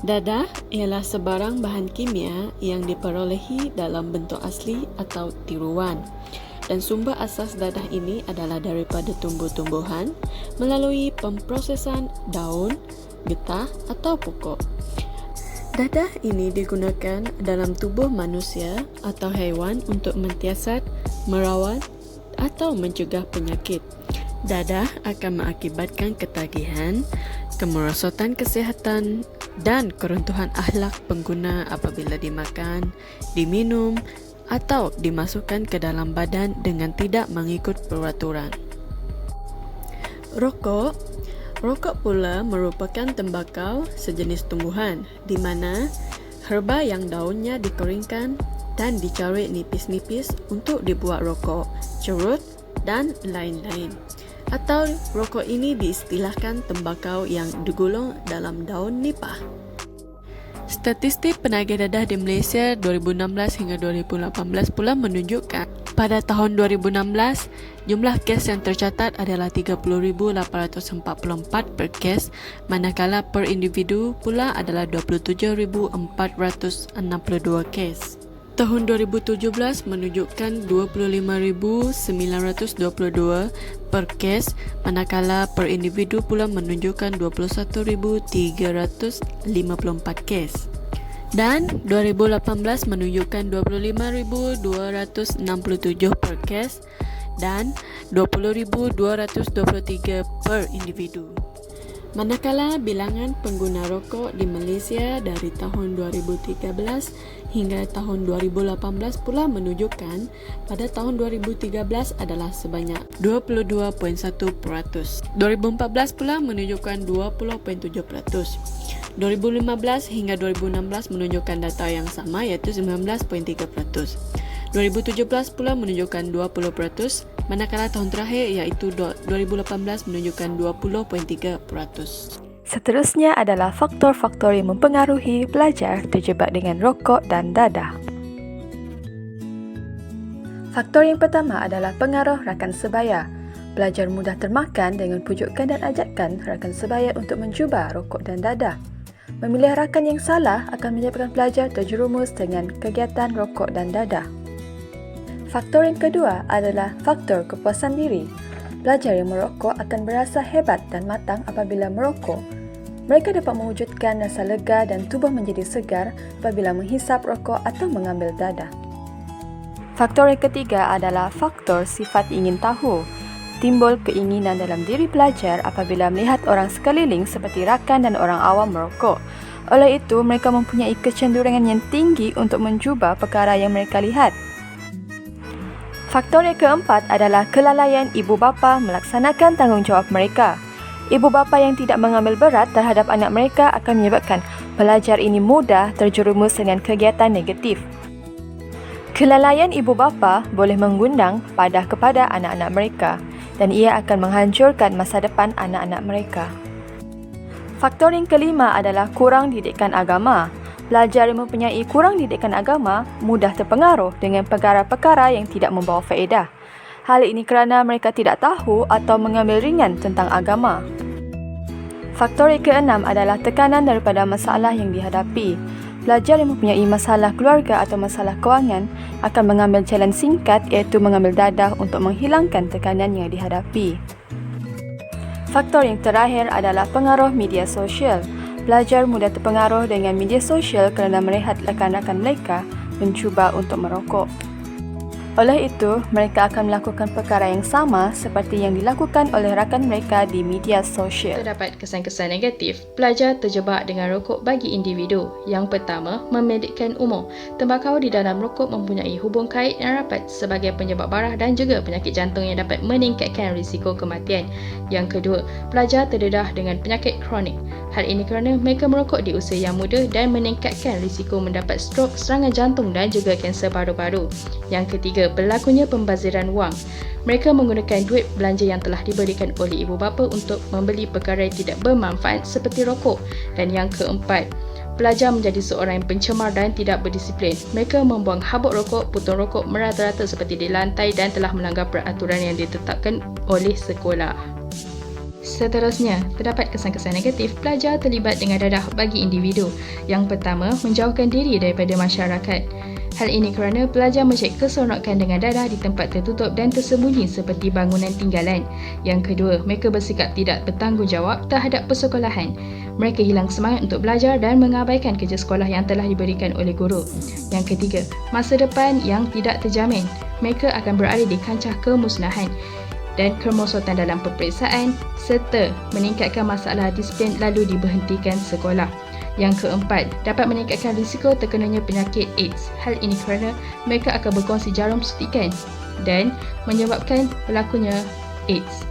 Dadah ialah sebarang bahan kimia yang diperolehi dalam bentuk asli atau tiruan. Dan sumber asas dadah ini adalah daripada tumbuh-tumbuhan melalui pemprosesan daun, getah atau pokok. Dadah ini digunakan dalam tubuh manusia atau haiwan untuk mensiasat, merawat atau mencegah penyakit. Dadah akan mengakibatkan ketagihan, kemerosotan kesihatan dan keruntuhan akhlak pengguna apabila dimakan, diminum atau dimasukkan ke dalam badan dengan tidak mengikut peraturan. Rokok pula merupakan tembakau sejenis tumbuhan di mana herba yang daunnya dikeringkan dan dicarik nipis-nipis untuk dibuat rokok, cerut dan lain-lain. Atau rokok ini diistilahkan tembakau yang digulung dalam daun nipah. Statistik penagih dadah di Malaysia 2016 hingga 2018 pula menunjukkan pada tahun 2016, jumlah kes yang tercatat adalah 30,844 per kes, manakala per individu pula adalah 27,462 kes. Tahun 2017 menunjukkan 25,922 per kes, manakala per individu pula menunjukkan 21,354 kes. Dan 2018 menunjukkan 25,267 per kes dan 20,223 per individu. Manakala bilangan pengguna rokok di Malaysia dari tahun 2013 hingga tahun 2018 pula menunjukkan pada tahun 2013 adalah sebanyak 22.1%. 2014 pula menunjukkan 20.7%. 2015 hingga 2016 menunjukkan data yang sama iaitu 19.3%. 2017 pula menunjukkan 20%, manakala tahun terakhir iaitu 2018 menunjukkan 20.3%. Seterusnya adalah faktor-faktor yang mempengaruhi pelajar terjebak dengan rokok dan dadah. Faktor yang pertama adalah pengaruh rakan sebaya. Pelajar mudah termakan dengan pujukan dan ajakan rakan sebaya untuk mencuba rokok dan dadah. Memilih rakan yang salah akan menyebabkan pelajar terjerumus dengan kegiatan rokok dan dadah. Faktor yang kedua adalah faktor kepuasan diri. Pelajar yang merokok akan berasa hebat dan matang apabila merokok. Mereka dapat mewujudkan rasa lega dan tubuh menjadi segar apabila menghisap rokok atau mengambil dadah. Faktor yang ketiga adalah faktor sifat ingin tahu. Timbul keinginan dalam diri pelajar apabila melihat orang sekeliling seperti rakan dan orang awam merokok. Oleh itu, mereka mempunyai kecenderungan yang tinggi untuk mencuba perkara yang mereka lihat. Faktor yang keempat adalah kelalaian ibu bapa melaksanakan tanggungjawab mereka. Ibu bapa yang tidak mengambil berat terhadap anak mereka akan menyebabkan pelajar ini mudah terjerumus dengan kegiatan negatif. Kelalaian ibu bapa boleh menggundang padah kepada anak-anak mereka dan ia akan menghancurkan masa depan anak-anak mereka. Faktor yang kelima adalah kurang didikan agama. Pelajar yang mempunyai kurang didikan agama mudah terpengaruh dengan perkara-perkara yang tidak membawa faedah. Hal ini kerana mereka tidak tahu atau mengambil ringan tentang agama. Faktor yang keenam adalah tekanan daripada masalah yang dihadapi. Pelajar yang mempunyai masalah keluarga atau masalah kewangan akan mengambil jalan singkat iaitu mengambil dadah untuk menghilangkan tekanan yang dihadapi. Faktor yang terakhir adalah pengaruh media sosial. Pelajar mudah terpengaruh dengan media sosial kerana melihat rakan-rakan mereka mencuba untuk merokok. Oleh itu, mereka akan melakukan perkara yang sama seperti yang dilakukan oleh rakan mereka di media sosial. Terdapat kesan-kesan negatif. Pelajar terjebak dengan rokok bagi individu. Yang pertama, memendekkan umur. Tembakau di dalam rokok mempunyai hubung kait yang rapat sebagai penyebab barah dan juga penyakit jantung yang dapat meningkatkan risiko kematian. Yang kedua, pelajar terdedah dengan penyakit kronik. Hal ini kerana mereka merokok di usia yang muda dan meningkatkan risiko mendapat strok, serangan jantung dan juga kanser paru-paru. Yang ketiga, berlakunya pembaziran wang. Mereka menggunakan duit belanja yang telah diberikan oleh ibu bapa untuk membeli perkara yang tidak bermanfaat seperti rokok. Dan yang keempat, pelajar menjadi seorang yang pencemar dan tidak berdisiplin. Mereka membuang habuk rokok, putung rokok merata-rata seperti di lantai dan telah melanggar peraturan yang ditetapkan oleh sekolah. Seterusnya, terdapat kesan-kesan negatif pelajar terlibat dengan dadah bagi individu. Yang pertama, menjauhkan diri daripada masyarakat. Hal ini kerana pelajar mencari keseronokan dengan dadah di tempat tertutup dan tersembunyi seperti bangunan tinggalan. Yang kedua, mereka bersikap tidak bertanggungjawab terhadap persekolahan. Mereka hilang semangat untuk belajar dan mengabaikan kerja sekolah yang telah diberikan oleh guru. Yang ketiga, masa depan yang tidak terjamin. Mereka akan berada di kancah kemusnahan dan kemerosotan dalam peperiksaan serta meningkatkan masalah disiplin lalu diberhentikan sekolah. Yang keempat, dapat meningkatkan risiko terkenanya penyakit AIDS. Hal ini kerana mereka akan berkongsi jarum suntikan dan menyebabkan berlakunya AIDS.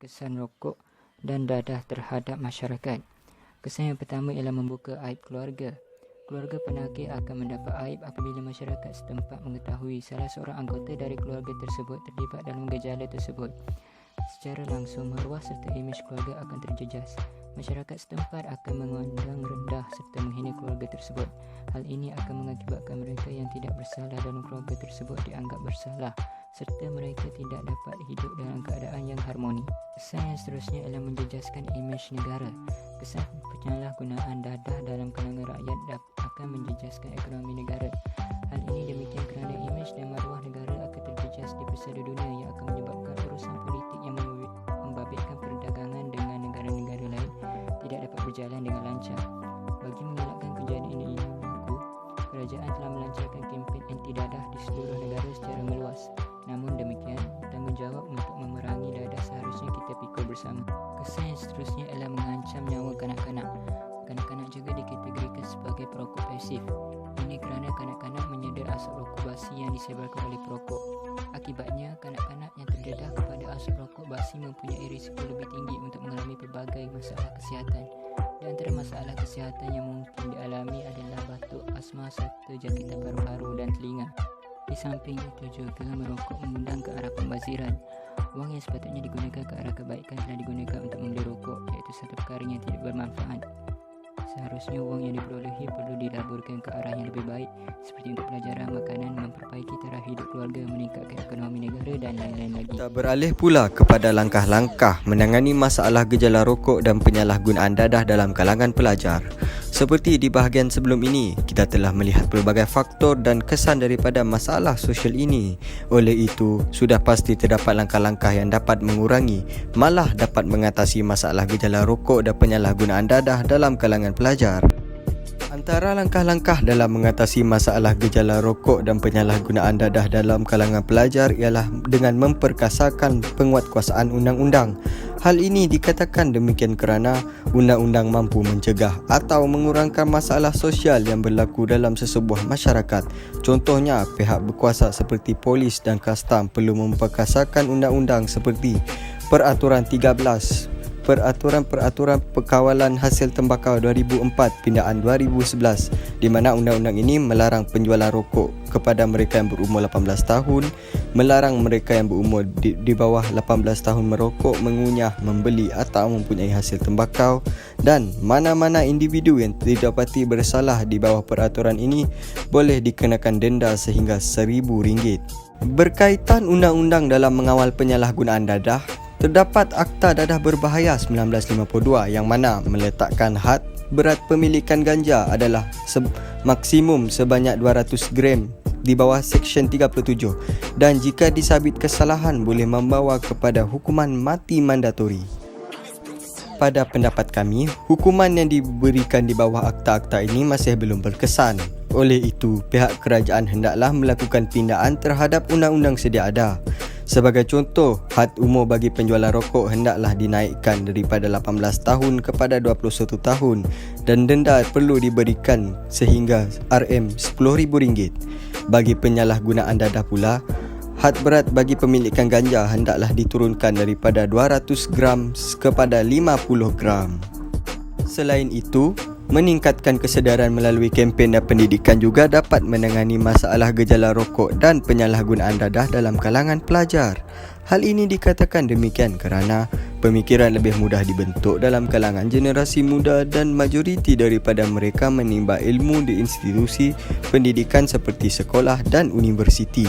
Kesan rokok dan dadah terhadap masyarakat. Kesan yang pertama ialah membuka aib keluarga. Keluarga penakih akan mendapat aib apabila masyarakat setempat mengetahui salah seorang anggota dari keluarga tersebut terlibat dalam gejala tersebut. Secara langsung, maruah serta imej keluarga akan terjejas. Masyarakat setempat akan memandang rendah serta menghina keluarga tersebut. Hal ini akan mengakibatkan mereka yang tidak bersalah dalam keluarga tersebut dianggap bersalah serta mereka tidak dapat hidup dalam keadaan yang harmoni. Kesan yang seterusnya ialah menjejaskan imej negara. Kesan penyalahgunaan dadah dalam kalangan rakyat akan menjejaskan ekonomi negara. Hal ini demikian kerana imej dan maruah negara akan terjejas di persada dunia yang akan menyebabkan urusan politik yang membabitkan perdagangan dengan negara-negara lain tidak dapat berjalan dengan lancar. Bagi mengelakkan kejadian ini berlaku, kerajaan telah melancarkan kempen anti dadah di seluruh negara secara meluas. Namun demikian, tanggungjawab untuk memerangi dadah seharusnya kita pikul bersama. Kesan yang seterusnya ialah mengancam nyawa kanak-kanak. Kanak-kanak juga dikategorikan sebagai perokok pasif. Ini kerana kanak-kanak menyedar asap rokok basi yang disebarkan oleh perokok. Akibatnya, kanak-kanak yang terdedah kepada asap rokok basi mempunyai risiko lebih tinggi untuk mengalami pelbagai masalah kesihatan. Di antara masalah kesihatan yang mungkin dialami adalah batuk, asma serta jangkitan paru-paru dan telinga. Di samping itu juga merokok mengundang ke arah pembaziran. Wang yang sepatutnya digunakan ke arah kebaikan telah digunakan untuk membeli rokok, iaitu satu perkara yang tidak bermanfaat. Seharusnya wang yang diperolehi perlu dilaburkan ke arah yang lebih baik seperti untuk pelajaran, makanan, memperbaiki taraf hidup keluarga, meningkatkan ekonomi negara dan lain-lain lagi. Kita beralih pula kepada langkah-langkah menangani masalah gejala rokok dan penyalahgunaan dadah dalam kalangan pelajar. Seperti di bahagian sebelum ini, kita telah melihat pelbagai faktor dan kesan daripada masalah sosial ini. Oleh itu, sudah pasti terdapat langkah-langkah yang dapat mengurangi, malah dapat mengatasi masalah gejala rokok dan penyalahgunaan dadah dalam kalangan pelajar. Antara langkah-langkah dalam mengatasi masalah gejala rokok dan penyalahgunaan dadah dalam kalangan pelajar ialah dengan memperkasakan penguatkuasaan undang-undang. Hal ini dikatakan demikian kerana undang-undang mampu mencegah atau mengurangkan masalah sosial yang berlaku dalam sesebuah masyarakat. Contohnya, pihak berkuasa seperti polis dan kastam perlu memperkasakan undang-undang seperti Peraturan 13, Peraturan Perkawalan Hasil Tembakau 2004 pindaan 2011, di mana undang-undang ini melarang penjualan rokok kepada mereka yang berumur 18 tahun, melarang mereka yang berumur di bawah 18 tahun merokok, mengunyah, membeli atau mempunyai hasil tembakau, dan mana-mana individu yang didapati bersalah di bawah peraturan ini boleh dikenakan denda sehingga RM1,000. Berkaitan undang-undang dalam mengawal penyalahgunaan dadah, terdapat Akta Dadah Berbahaya 1952 yang mana meletakkan had berat pemilikan ganja adalah maksimum sebanyak 200 gram di bawah Seksyen 37 dan jika disabit kesalahan boleh membawa kepada hukuman mati mandatori. Pada pendapat kami, hukuman yang diberikan di bawah akta-akta ini masih belum berkesan. Oleh itu, pihak kerajaan hendaklah melakukan pindaan terhadap undang-undang sedia ada. Sebagai contoh, had umur bagi penjualan rokok hendaklah dinaikkan daripada 18 tahun kepada 21 tahun dan denda perlu diberikan sehingga RM10,000. Bagi penyalahgunaan dadah pula, had berat bagi pemilikan ganja hendaklah diturunkan daripada 200 gram kepada 50 gram. Selain itu, meningkatkan kesedaran melalui kempen dan pendidikan juga dapat menangani masalah gejala rokok dan penyalahgunaan dadah dalam kalangan pelajar. Hal ini dikatakan demikian kerana Pemikiran lebih mudah dibentuk dalam kalangan generasi muda dan majoriti daripada mereka menimba ilmu di institusi pendidikan seperti sekolah dan universiti.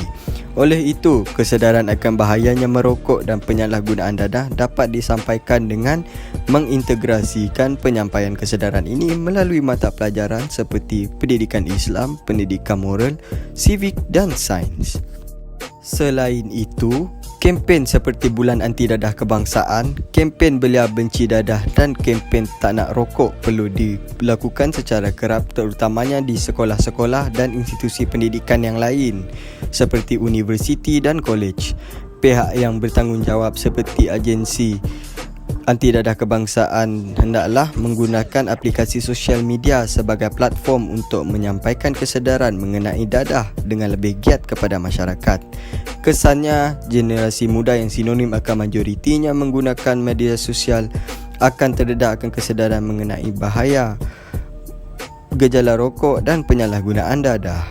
Oleh itu, kesedaran akan bahayanya merokok dan penyalahgunaan dadah dapat disampaikan dengan mengintegrasikan penyampaian kesedaran ini melalui mata pelajaran seperti pendidikan Islam, pendidikan moral, civic dan sains. Selain itu, kempen seperti Bulan Anti Dadah Kebangsaan, kempen Belia Benci Dadah dan kempen Tak Nak Rokok perlu dilakukan secara kerap terutamanya di sekolah-sekolah dan institusi pendidikan yang lain seperti universiti dan kolej. Pihak yang bertanggungjawab seperti agensi Anti Dadah Kebangsaan hendaklah menggunakan aplikasi sosial media sebagai platform untuk menyampaikan kesedaran mengenai dadah dengan lebih giat kepada masyarakat. Kesannya, generasi muda yang sinonim akan majoritinya menggunakan media sosial akan terdedah akan kesedaran mengenai bahaya gejala rokok dan penyalahgunaan dadah.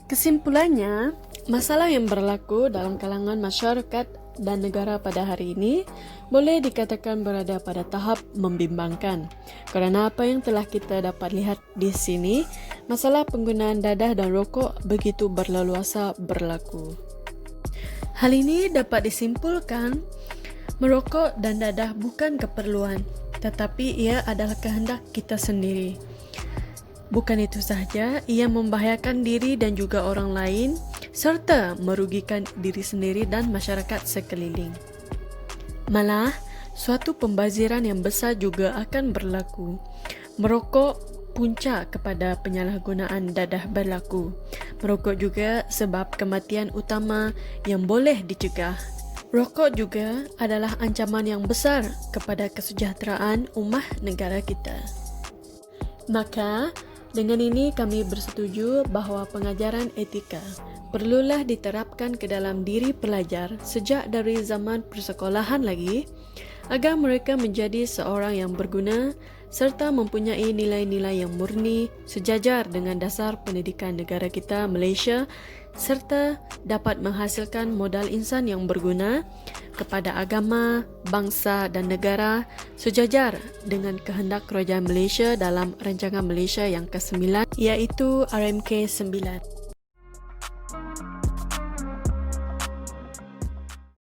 Kesimpulannya, masalah yang berlaku dalam kalangan masyarakat dan negara pada hari ini boleh dikatakan berada pada tahap membimbangkan. Kerana apa yang telah kita dapat lihat di sini, masalah penggunaan dadah dan rokok begitu berleluasa berlaku. Hal ini dapat disimpulkan, merokok dan dadah bukan keperluan, tetapi ia adalah kehendak kita sendiri. Bukan itu sahaja, ia membahayakan diri dan juga orang lain serta merugikan diri sendiri dan masyarakat sekeliling. Malah, suatu pembaziran yang besar juga akan berlaku. Merokok punca kepada penyalahgunaan dadah berlaku. Merokok juga sebab kematian utama yang boleh dicegah. Rokok juga adalah ancaman yang besar kepada kesejahteraan ummah negara kita. Maka, dengan ini kami bersetuju bahawa pengajaran etika perlulah diterapkan ke dalam diri pelajar sejak dari zaman persekolahan lagi agar mereka menjadi seorang yang berguna serta mempunyai nilai-nilai yang murni sejajar dengan dasar pendidikan negara kita Malaysia serta dapat menghasilkan modal insan yang berguna kepada agama, bangsa dan negara sejajar dengan kehendak kerajaan Malaysia dalam rancangan Malaysia yang ke-9 iaitu RMK 9.